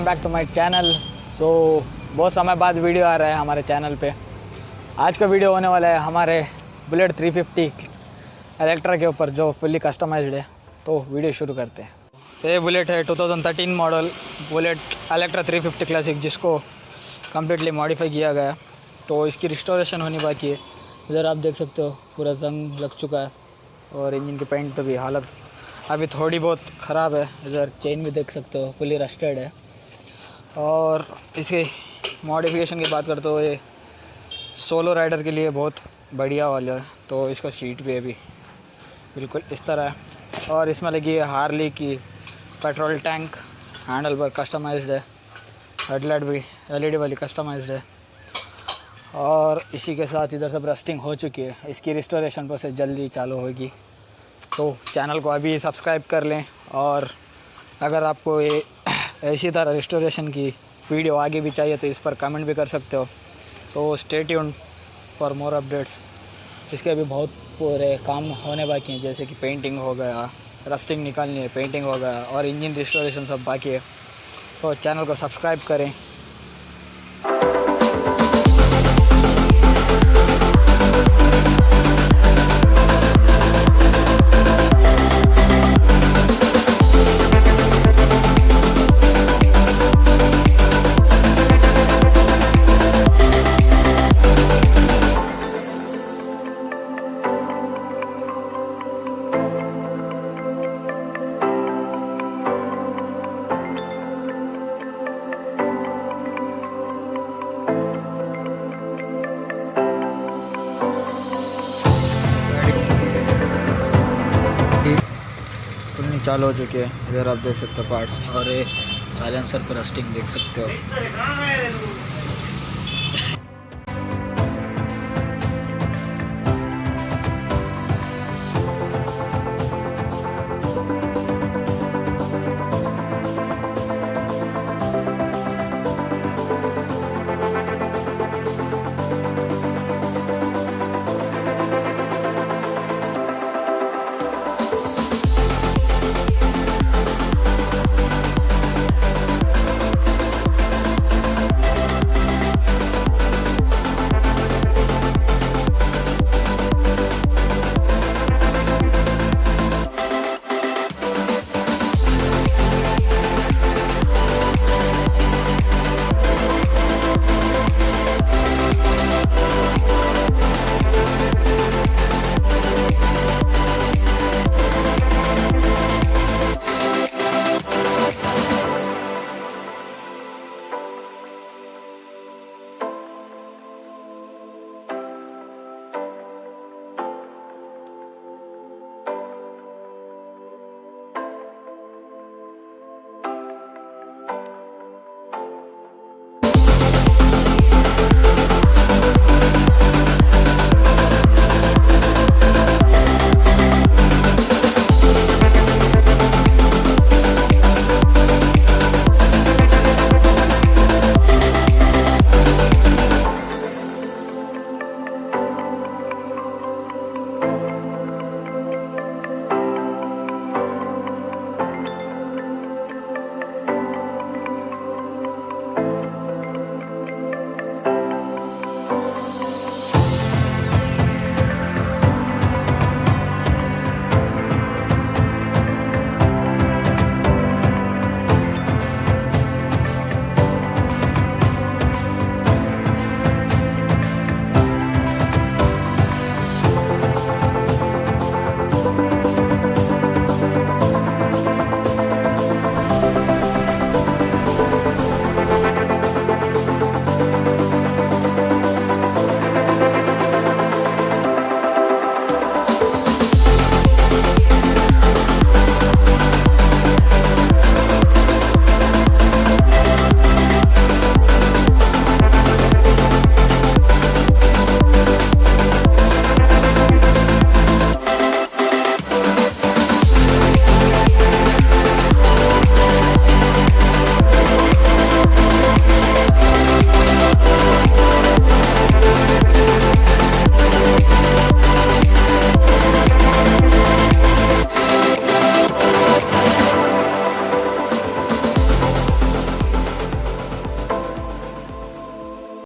Back to my channel. So बहुत समय बाद वीडियो आ रहा है हमारे चैनल पे। आज का वीडियो होने वाला है हमारे बुलेट 350 इलेक्ट्रा के ऊपर जो फुल्ली कस्टमाइज्ड है। तो वीडियो शुरू करते हैं। ये बुलेट है 2013 मॉडल बुलेट इलेक्ट्रा 350 क्लासिक, जिसको कम्प्लीटली मॉडिफाई किया गया। तो इसकी रिस्टोरेशन होनी बाकी है। इधर आप देख सकते हो पूरा जंग लग चुका है और इंजन की पेंट तो भी हालत अभी थोड़ी बहुत ख़राब है। इधर चेन भी देख सकते हो फुली रस्टेड है। और इसके मॉडिफिकेशन की बात करते हो ये सोलो राइडर के लिए बहुत बढ़िया वाला है। तो इसका सीट भी अभी बिल्कुल इस तरह है और इसमें लगी है हार्ली की पेट्रोल टैंक। हैंडल पर कस्टमाइज्ड है, हेडलाइट भी एलईडी वाली कस्टमाइज्ड है। और इसी के साथ इधर सब रस्टिंग हो चुकी है। इसकी रिस्टोरेशन प्रोसेस जल्दी चालू होगी। तो चैनल को अभी सब्सक्राइब कर लें। और अगर आपको ये इसी तरह रिस्टोरेशन की वीडियो आगे भी चाहिए तो इस पर कमेंट भी कर सकते हो। So stay tuned for more updates. इसके अभी बहुत पूरे काम होने बाकी हैं, जैसे कि पेंटिंग हो गया, रस्टिंग निकालनी है, पेंटिंग हो गया और इंजन रिस्टोरेशन सब बाकी है। तो चैनल को सब्सक्राइब करें। चालू हो चुके हैं। इधर आप देख सकते हो पार्ट्स और ये साइलेंसर पर रस्टिंग देख सकते हो।